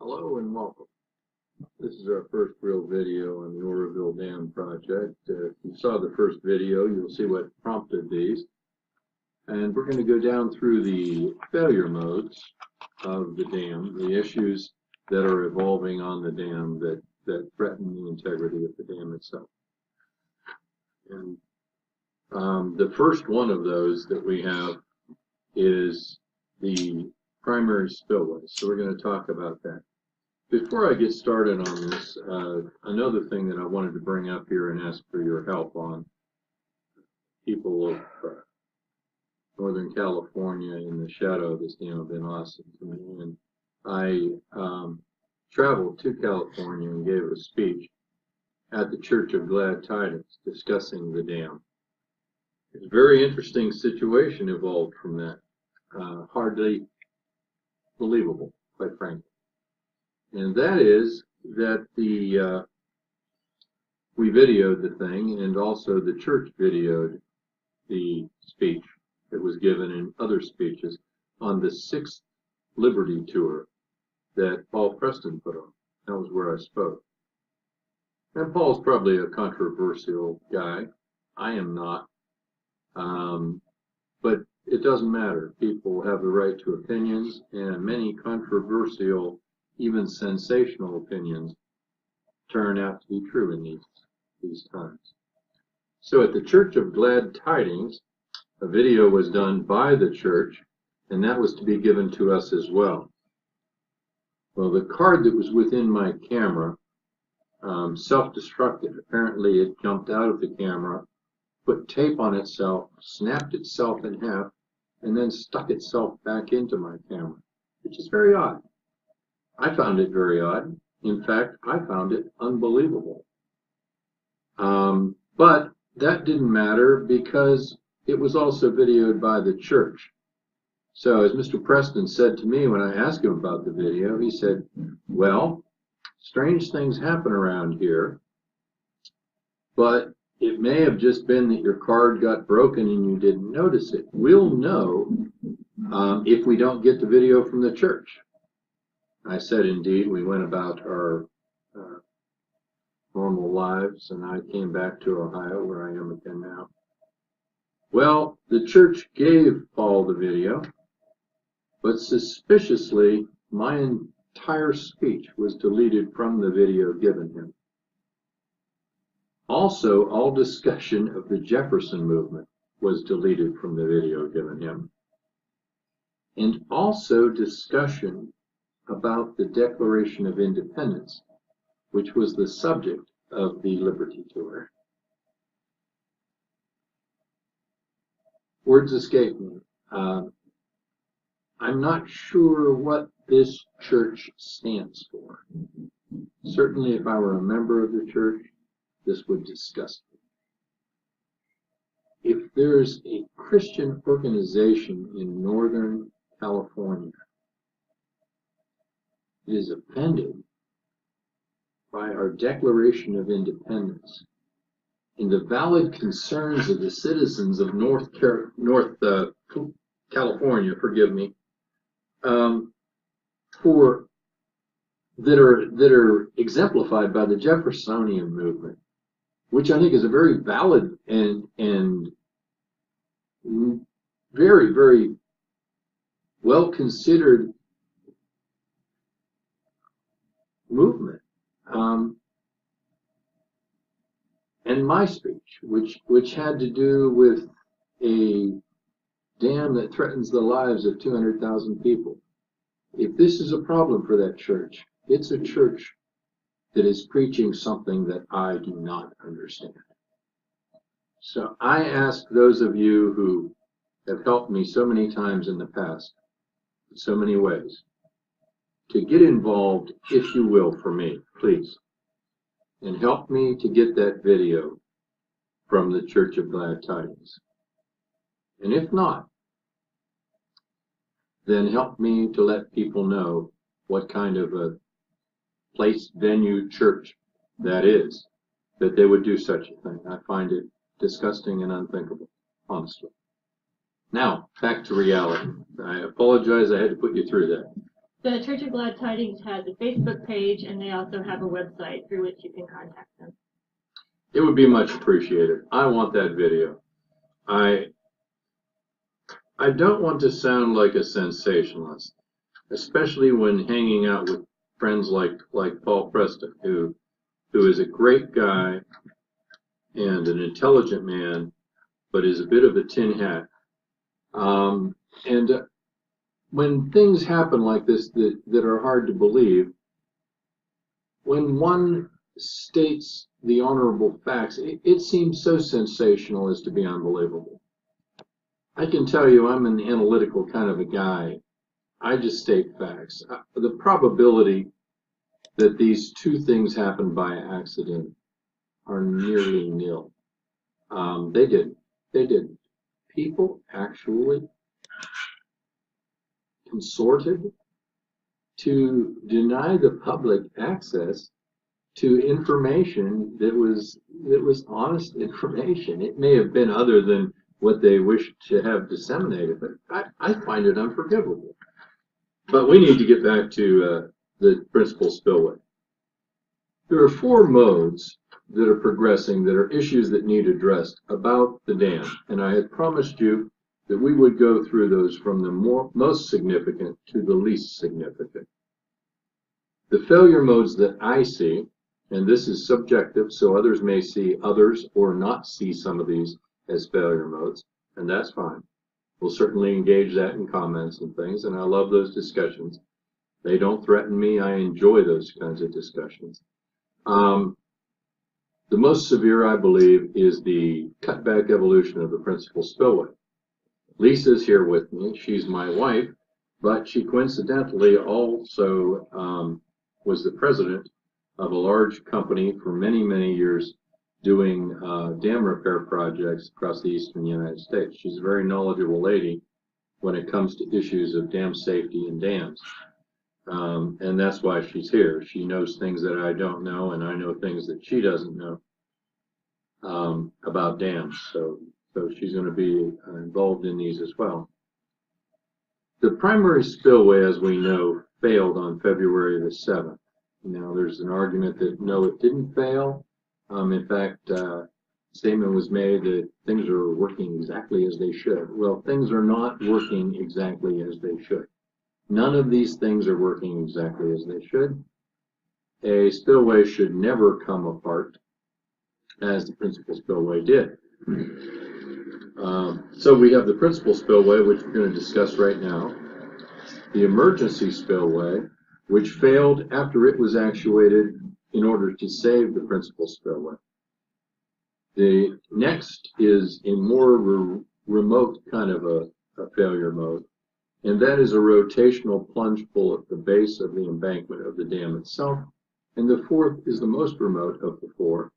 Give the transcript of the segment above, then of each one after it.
Hello and welcome. This is our first real video on the Oroville Dam project. If you saw the first video, you'll see what prompted these. And we're going to go down through the failure modes of the dam, the issues that are evolving on the dam that threaten the integrity of the dam itself. And the first one of those that we have is the primary spillway. So we're going to talk about that. Before I get started on this, another thing that I wanted to bring up here and ask for your help on, people of Northern California in the shadow of this dam have been awesome to me. And I traveled to California and gave a speech at the Church of Glad Tidings discussing the dam. It's a very interesting situation evolved from that. Hardly believable, quite frankly. And that is that we videoed the thing, and also the church videoed the speech that was given in other speeches on the 6th Liberty Tour that Paul Preston put on. That was where I spoke. And Paul's probably a controversial guy. I am not. But it doesn't matter. People have the right to opinions, and many controversial, even sensational opinions turn out to be true in these times. So at the Church of Glad Tidings, a video was done by the church, and that was to be given to us as well. Well, the card that was within my camera self-destructed. Apparently it jumped out of the camera, put tape on itself, snapped itself in half, and then stuck itself back into my camera, which is very odd. I found it very odd. In fact, I found it unbelievable. But that didn't matter because it was also videoed by the church. So as Mr. Preston said to me when I asked him about the video, he said, well, strange things happen around here, but it may have just been that your card got broken and you didn't notice it. We'll know if we don't get the video from the church. I said, indeed, we went about our normal lives, and I came back to Ohio, where I am again now. Well, the church gave Paul the video, but suspiciously, my entire speech was deleted from the video given him. Also, all discussion of the Jefferson movement was deleted from the video given him. And also discussion about the Declaration of Independence, which was the subject of the Liberty Tour. Words escape me. I'm not sure what this church stands for. Certainly, if I were a member of the church, this would disgust me. If there's a Christian organization in Northern California that is offended by our Declaration of Independence and the valid concerns of the citizens of North California, forgive me, that are exemplified by the Jeffersonian movement, which I think is a very valid and very, very well considered movement. And my speech, which had to do with a dam that threatens the lives of 200,000 people. If this is a problem for that church, it's a church that is preaching something that I do not understand. So I ask those of you who have helped me so many times in the past, in so many ways, to get involved, if you will, for me, please, and help me to get that video from the Church of Glad Tidings. And if not, then help me to let people know what kind of a place, venue, church that is, that they would do such a thing. I find it disgusting and unthinkable, honestly. Now, back to reality. I apologize I had to put you through that. The Church of Glad Tidings has a Facebook page, and they also have a website through which you can contact them. It would be much appreciated. I want that video. I don't want to sound like a sensationalist, especially when hanging out with friends like Paul Preston, who is a great guy and an intelligent man, but is a bit of a tin hat. And when things happen like this that are hard to believe, when one states the honorable facts, it seems so sensational as to be unbelievable. I can tell you I'm an analytical kind of a guy. I just state facts. The probability that these two things happened by accident are nearly nil. They didn't. They didn't. People actually consorted to deny the public access to information that was honest information. It may have been other than what they wished to have disseminated, but I find it unforgivable. But we need to get back to the principal spillway. There are 4 modes that are progressing that are issues that need addressed about the dam, and I had promised you that we would go through those from the most significant to the least significant. The failure modes that I see, and this is subjective, so others may see others or not see some of these as failure modes, and that's fine. We'll certainly engage that in comments and things, and I love those discussions. They don't threaten me. I enjoy those kinds of discussions. The most severe, I believe, is the cutback evolution of the principal spillway. Lisa's here with me. She's my wife, but she coincidentally also was the president of a large company for many, many years doing dam repair projects across the eastern United States. She's a very knowledgeable lady when it comes to issues of dam safety and dams. And that's why she's here. She knows things that I don't know, and I know things that she doesn't know about dams. So she's going to be involved in these as well. The primary spillway, as we know, failed on February the 7th. Now, there's an argument that no, it didn't fail. In fact, a statement was made that things are working exactly as they should. Well, things are not working exactly as they should. None of these things are working exactly as they should. A spillway should never come apart, as the principal spillway did. So we have the principal spillway, which we're going to discuss right now. The emergency spillway, which failed after it was actuated in order to save the principal spillway. The next is a more remote kind of a failure mode, and that is a rotational plunge pull at the base of the embankment of the dam itself. And the 4th is the most remote of the 4,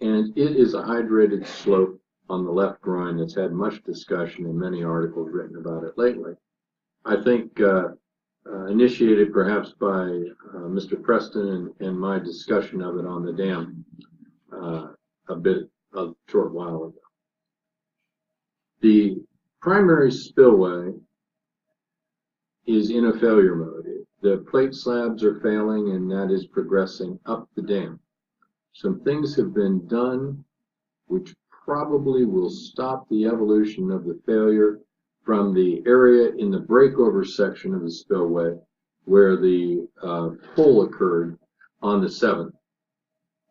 and it is a hydrated slope on the left groin that's had much discussion and many articles written about it lately. I think initiated perhaps by Mr. Preston and my discussion of it on the dam a short while ago. The primary spillway is in a failure mode. The plate slabs are failing, and that is progressing up the dam. Some things have been done which probably will stop the evolution of the failure from the area in the breakover section of the spillway where the pull occurred on the 7th.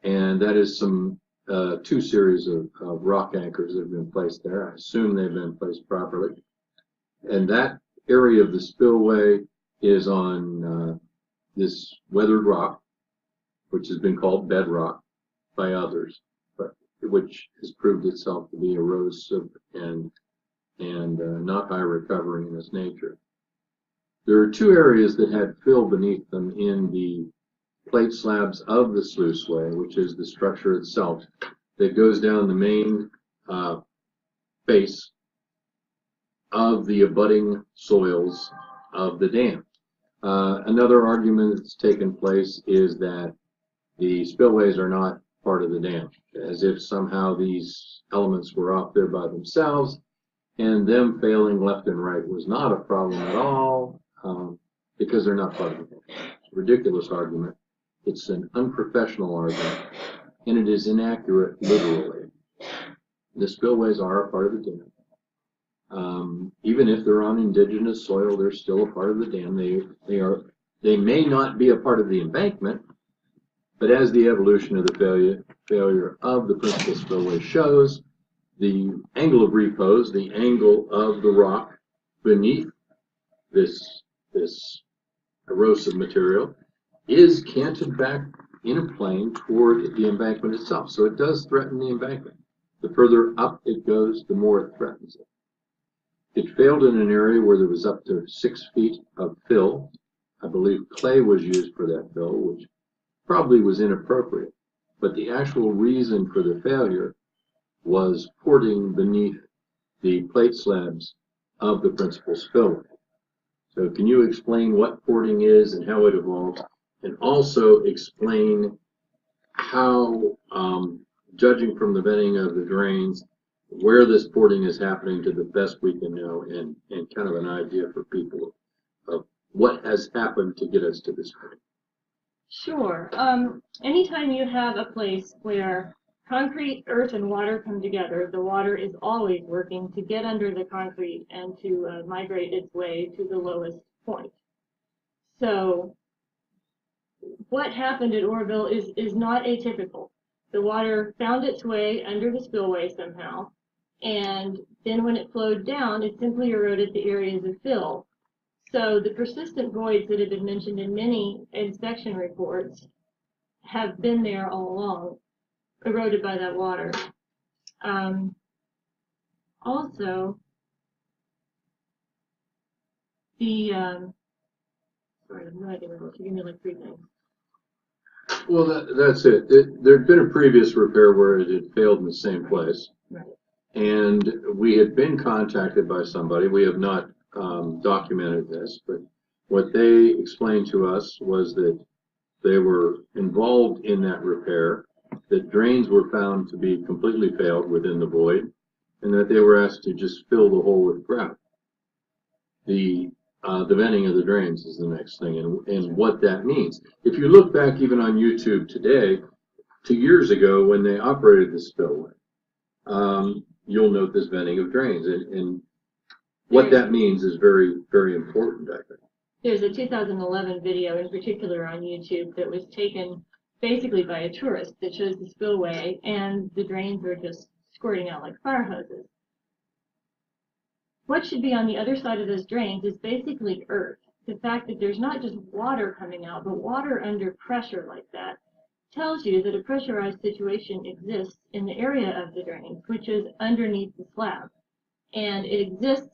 And that is some 2 series of rock anchors that have been placed there. I assume they've been placed properly. And that area of the spillway is on this weathered rock, which has been called bedrock by others, but which has proved itself to be erosive and not high recovery in its nature. There are 2 areas that had fill beneath them in the plate slabs of the sluiceway, which is the structure itself that goes down the main face of the abutting soils of the dam. Another argument that's taken place is that the spillways are not part of the dam, as if somehow these elements were off there by themselves, and them failing left and right was not a problem at all, because because they're not part of the dam. It's a ridiculous argument. It's an unprofessional argument, and it is inaccurate literally. The spillways are a part of the dam. Even if they're on indigenous soil, they're still a part of the dam. They may not be a part of the embankment, but as the evolution of the failure of the principal spillway shows, the angle of repose, the angle of the rock beneath this erosive material, is canted back in a plane toward the embankment itself. So it does threaten the embankment. The further up it goes, the more it threatens it. It failed in an area where there was up to 6 feet of fill. I believe clay was used for that fill, which probably was inappropriate. But the actual reason for the failure was porting beneath the plate slabs of the principal spillway. So can you explain what porting is and how it evolved, and also explain how, judging from the venting of the drains, where this porting is happening to the best we can know, and kind of an idea for people of what has happened to get us to this point? Sure. Anytime you have a place where concrete, earth, and water come together, the water is always working to get under the concrete and to migrate its way to the lowest point. So what happened at Oroville is not atypical. The water found its way under the spillway somehow, and then when it flowed down, it simply eroded the areas of fill. So the persistent voids that have been mentioned in many inspection reports have been there all along, eroded by that water. Also, the sorry, I have no idea what to give me like 3 things. Well, that's it. There had been a previous repair where it had failed in the same place. Right. And we had been contacted by somebody. We have not documented this, but what they explained to us was that they were involved in that repair, that drains were found to be completely failed within the void, and that they were asked to just fill the hole with grout. The venting of the drains is the next thing, and what that means. If you look back even on YouTube today, 2 years ago when they operated the spillway, you'll note this venting of drains, and what that means is very, very important, I think. There's a 2011 video in particular on YouTube that was taken basically by a tourist that shows the spillway, and the drains are just squirting out like fire hoses. What should be on the other side of those drains is basically earth. The fact that there's not just water coming out, but water under pressure like that tells you that a pressurized situation exists in the area of the drains, which is underneath the slab. And it exists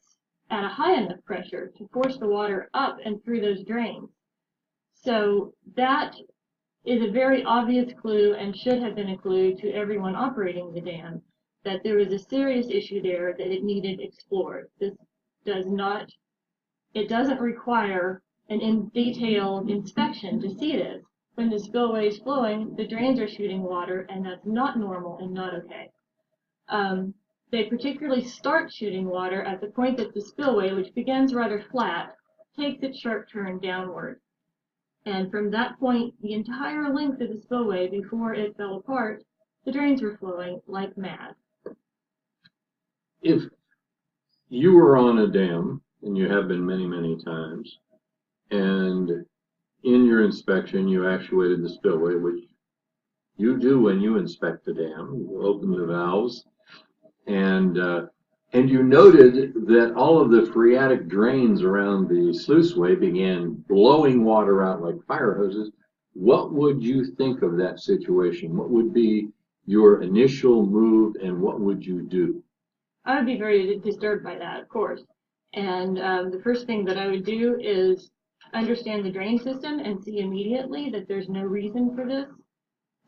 at a high enough pressure to force the water up and through those drains. So that is a very obvious clue and should have been a clue to everyone operating the dam, that there was a serious issue there that it needed explored. This doesn't require an in-detail inspection to see this. When the spillway is flowing, the drains are shooting water, and that's not normal and not okay. They particularly start shooting water at the point that the spillway, which begins rather flat, takes its sharp turn downward. And from that point, the entire length of the spillway before it fell apart, the drains were flowing like mad. If you were on a dam, and you have been many, many times, and in your inspection you actuated the spillway, which you do when you inspect the dam, you open the valves, and you noted that all of the phreatic drains around the sluiceway began blowing water out like fire hoses, what would you think of that situation? What would be your initial move, and what would you do? I would be very disturbed by that, of course. And the first thing that I would do is understand the drain system and see immediately that there's no reason for this,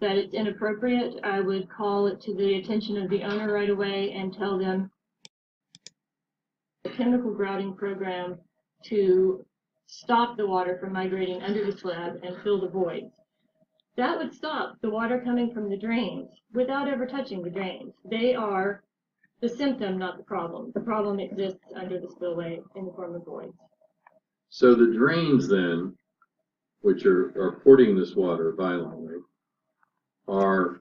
that it's inappropriate. I would call it to the attention of the owner right away and tell them a chemical grouting program to stop the water from migrating under the slab and fill the voids. That would stop the water coming from the drains without ever touching the drains. They are the symptom, not the problem. The problem exists under the spillway in the form of voids. So the drains then, which are porting this water violently, are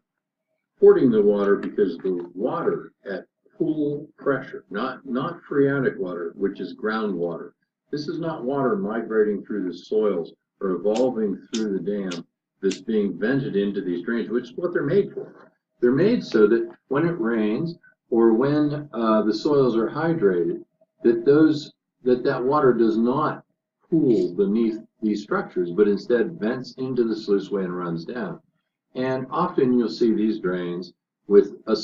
porting the water because the water at pool pressure, not phreatic water, which is groundwater. This is not water migrating through the soils or evolving through the dam that's being vented into these drains, which is what they're made for. They're made so that when it rains or when the soils are hydrated, that water does not pool beneath these structures, but instead vents into the sluiceway and runs down. And often you'll see these drains with a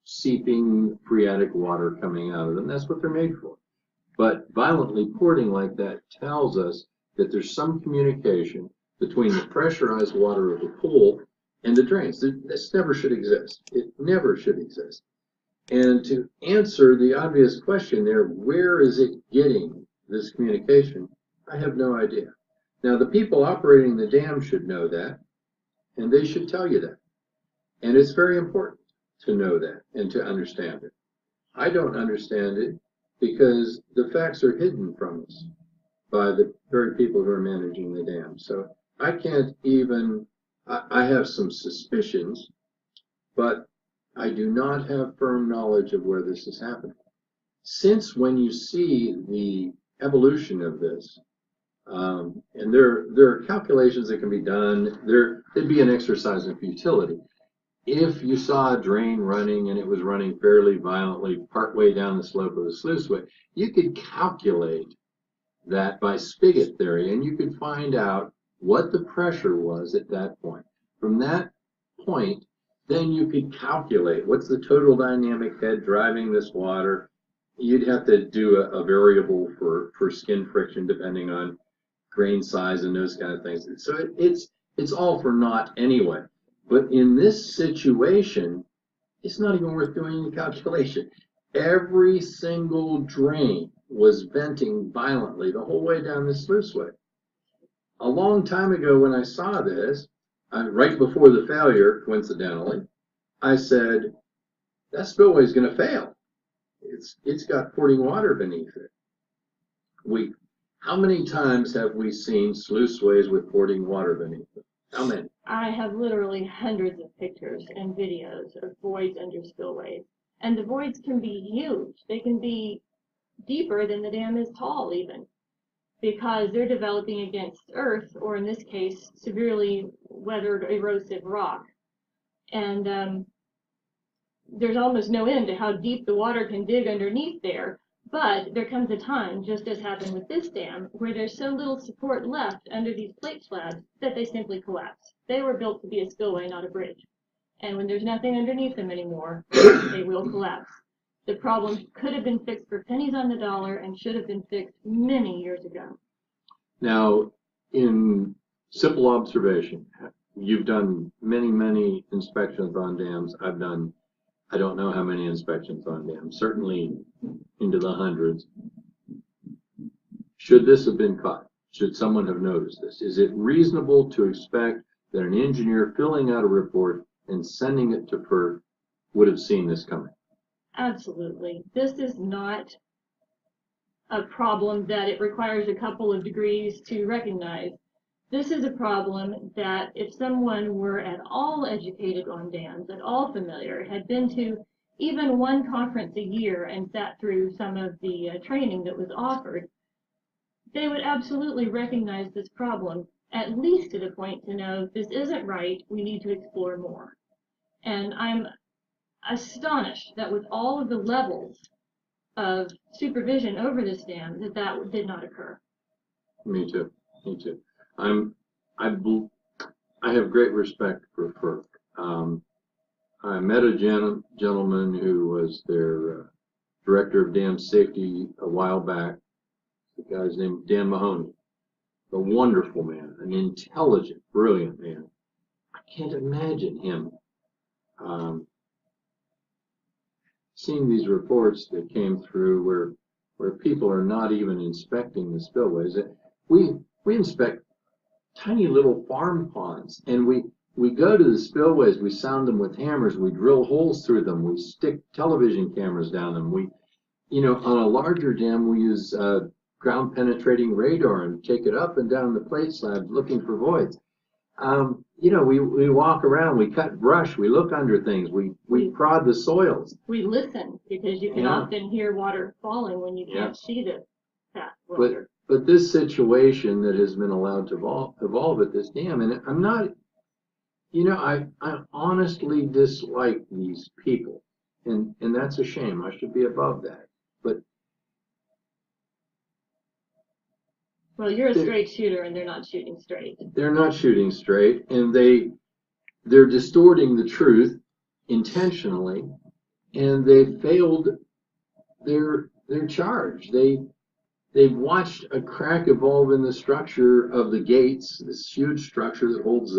seeping phreatic water coming out of them. That's what they're made for. But violently porting like that tells us that there's some communication between the pressurized water of the pool and the drains. This never should exist. It never should exist. And to answer the obvious question there, where is it getting this communication? I have no idea. Now, the people operating the dam should know that, and they should tell you that. And it's very important to know that and to understand it. I don't understand it because the facts are hidden from us by the very people who are managing the dam. So I can't even, I have some suspicions, but I do not have firm knowledge of where this is happening. Since when you see the evolution of this, and there are calculations that can be done, it'd be an exercise in futility. If you saw a drain running and it was running fairly violently partway down the slope of the sluiceway, you could calculate that by spigot theory, and you could find out what the pressure was at that point. From that point, then you could calculate what's the total dynamic head driving this water. You'd have to do a variable for skin friction depending on grain size and those kind of things. So it's all for naught anyway. But in this situation, it's not even worth doing the calculation. Every single drain was venting violently the whole way down the sluiceway. A long time ago when I saw this, right before the failure, coincidentally, I said, that spillway is going to fail. It's got porting water beneath it. How many times have we seen sluiceways with porting water beneath them? How many? I have literally hundreds of pictures and videos of voids under spillways. And the voids can be huge. They can be deeper than the dam is tall even, because they're developing against earth, or in this case, severely weathered erosive rock. And there's almost no end to how deep the water can dig underneath there. But there comes a time, just as happened with this dam, where there's so little support left under these plate slabs that they simply collapse. They were built to be a spillway, not a bridge. And when there's nothing underneath them anymore, they will collapse. The problem could have been fixed for pennies on the dollar and should have been fixed many years ago. Now, in simple observation, you've done many, many inspections on dams. I've done, I don't know how many inspections on dams, certainly into the hundreds. Should this have been caught? Should someone have noticed this? Is it reasonable to expect that an engineer filling out a report and sending it to FERC would have seen this coming? Absolutely. This is not a problem that it requires a couple of degrees to recognize. This is a problem that if someone were at all educated on dams, at all familiar, had been to even one conference a year and sat through some of the training that was offered, they would absolutely recognize this problem, at least to the point to know this isn't right, we need to explore more. And I'm astonished that with all of the levels of supervision over this dam, that did not occur. Me too. Me too. I have great respect for FERC. I met a gentleman who was their director of dam safety a while back. The guy's named Dan Mahoney. A wonderful man, an intelligent, brilliant man. I can't imagine him seeing these reports that came through where people are not even inspecting the spillways. We inspect tiny little farm ponds, and we go to the spillways, we sound them with hammers, we drill holes through them, we stick television cameras down them. On a larger dam, we use ground penetrating radar and take it up and down the plate slabs looking for voids. You know, we walk around, we cut brush, we look under things, we prod the soils. We listen because you can often hear water falling when you can't see the path water. But this situation that has been allowed to evolve at this dam, and I'm not, you know, I honestly dislike these people, and that's a shame. I should be above that. But well, you're a straight shooter, and they're not shooting straight. They're not shooting straight, and they're distorting the truth intentionally, and they failed their charge. They've watched a crack evolve in the structure of the gates, this huge structure that holds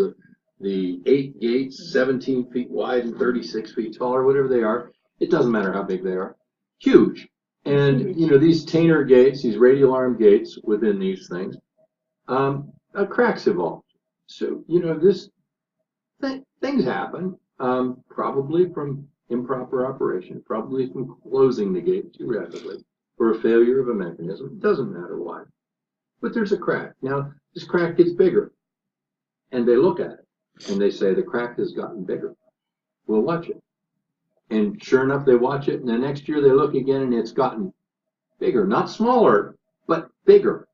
the 8 gates, 17 feet wide and 36 feet tall, or whatever they are. It doesn't matter how big they are. Huge. And, you know, these Tainer gates, these radial arm gates within these things, cracks evolved. So, you know, things happen, probably from improper operation, probably from closing the gate too rapidly, or a failure of a mechanism. It doesn't matter why. But there's a crack. Now, this crack gets bigger. And they look at it, and they say, the crack has gotten bigger. We'll watch it. And sure enough, they watch it, and the next year they look again, and it's gotten bigger. Not smaller, but bigger.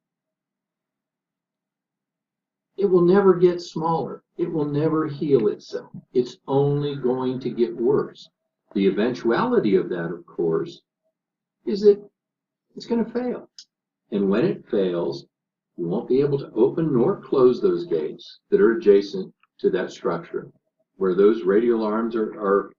It will never get smaller. It will never heal itself. It's only going to get worse. The eventuality of that, of course, is that it's going to fail. And when it fails, you won't be able to open nor close those gates that are adjacent to that structure where those radial arms are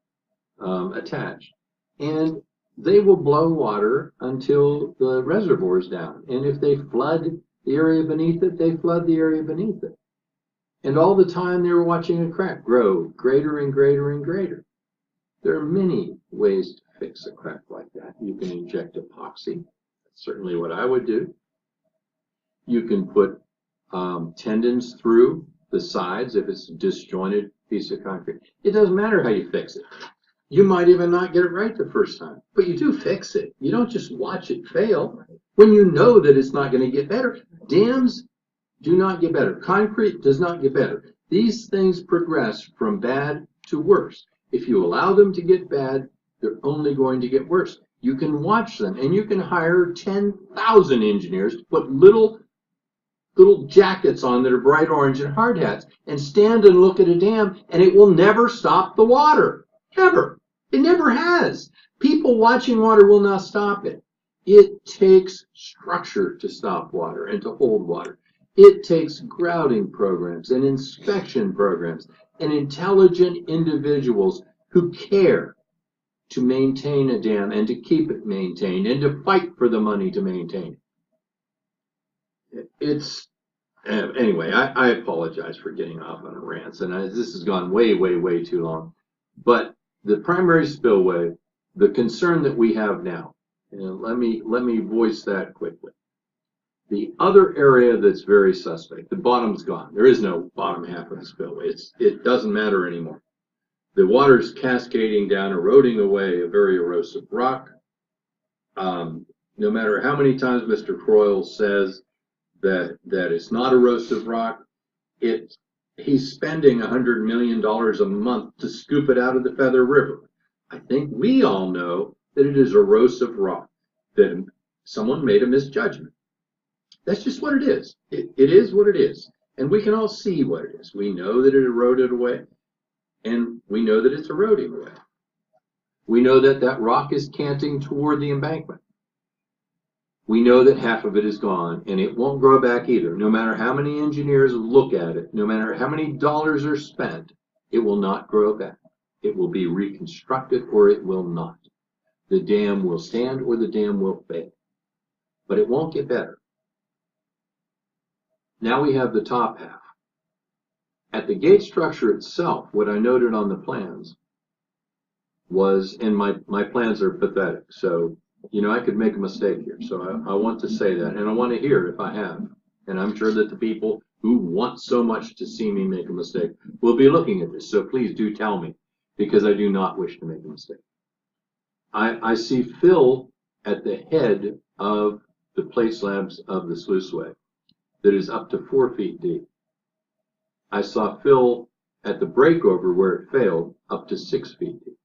attached. And they will blow water until the reservoir is down. And if they flood the area beneath it, they flood the area beneath it. And all the time they were watching a crack grow greater and greater and greater. There are many ways to fix a crack like that. You can inject epoxy. That's certainly what I would do. You can put tendons through the sides if it's a disjointed piece of concrete. It doesn't matter how you fix it. You might even not get it right the first time, but you do fix it. You don't just watch it fail when you know that it's not going to get better. Dams do not get better. Concrete does not get better. These things progress from bad to worse. If you allow them to get bad, they're only going to get worse. You can watch them, and you can hire 10,000 engineers to put little jackets on that are bright orange and hard hats and stand and look at a dam, and it will never stop the water. Ever. It never has. People watching water will not stop it. It takes structure to stop water and to hold water. It takes grouting programs and inspection programs and intelligent individuals who care to maintain a dam and to keep it maintained and to fight for the money to maintain it. It's anyway, I apologize for getting off on a rant, and this has gone way, way, way too long. But the primary spillway, the concern that we have now, and let me voice that quickly. The other area that's very suspect, the bottom's gone. There is no bottom half of the spillway. It doesn't matter anymore. The water's cascading down, eroding away a very erosive rock. No matter how many times Mr. Croyle says that it's not erosive rock, he's spending $100 million a month to scoop it out of the Feather River. I think we all know that it is erosive rock, that someone made a misjudgment. That's just what it is. It is what it is. And we can all see what it is. We know that it eroded away, and we know that it's eroding away. We know that that rock is canting toward the embankment. We know that half of it is gone, and it won't grow back either. No matter how many engineers look at it, no matter how many dollars are spent, it will not grow back. It will be reconstructed, or it will not. The dam will stand, or the dam will fail. But it won't get better. Now we have the top half. At the gate structure itself, what I noted on the plans was, and my plans are pathetic, so you know, I could make a mistake here, so I want to say that, and I want to hear if I have. And I'm sure that the people who want so much to see me make a mistake will be looking at this, so please do tell me, because I do not wish to make a mistake. I see Phil at the head of the plate slabs of the sluiceway that is up to 4 feet deep. I saw fill at the breakover where it failed up to 6 feet deep.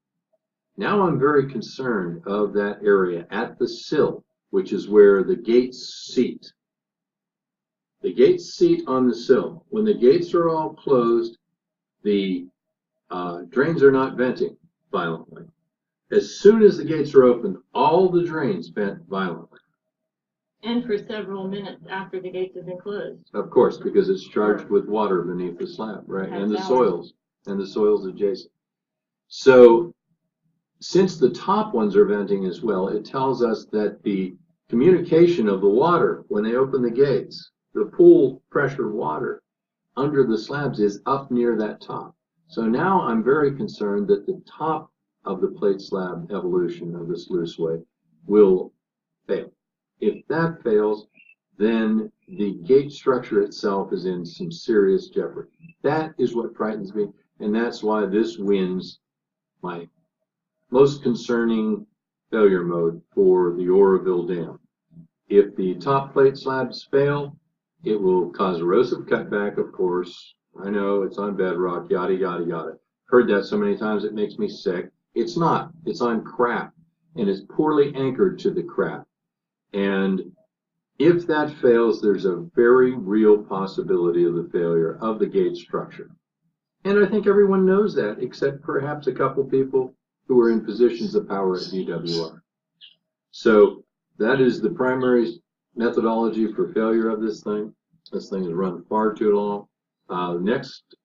Now I'm very concerned of that area at the sill, which is where the gates seat. The gates seat on the sill. When the gates are all closed, the drains are not venting violently. As soon as the gates are opened, all the drains vent violently. And for several minutes after the gates have been closed. Of course, because it's charged with water beneath the slab, right? And the soils adjacent. So since the top ones are venting as well, it tells us that the communication of the water when they open the gates, the pool pressure water under the slabs is up near that top. So now I'm very concerned that the top of the plate slab evolution of the sluiceway will fail. If that fails, then the gate structure itself is in some serious jeopardy. That is what frightens me, and that's why this wins my most concerning failure mode for the Oroville Dam. If the top plate slabs fail, it will cause erosive cutback, of course. I know it's on bedrock, yada, yada, yada. Heard that so many times it makes me sick. It's not. It's on crap, and it's poorly anchored to the crap. And if that fails, there's a very real possibility of the failure of the gate structure. And I think everyone knows that, except perhaps a couple people who are in positions of power at DWR. So that is the primary methodology for failure of this thing. This thing has run far too long. Next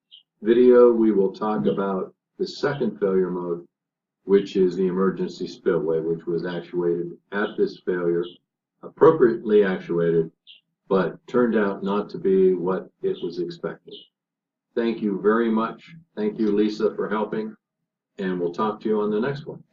video, we will talk about the second failure mode, which is the emergency spillway, which was actuated at this failure, appropriately actuated, but turned out not to be what it was expected. Thank you very much. Thank you, Lisa, for helping, and we'll talk to you on the next one.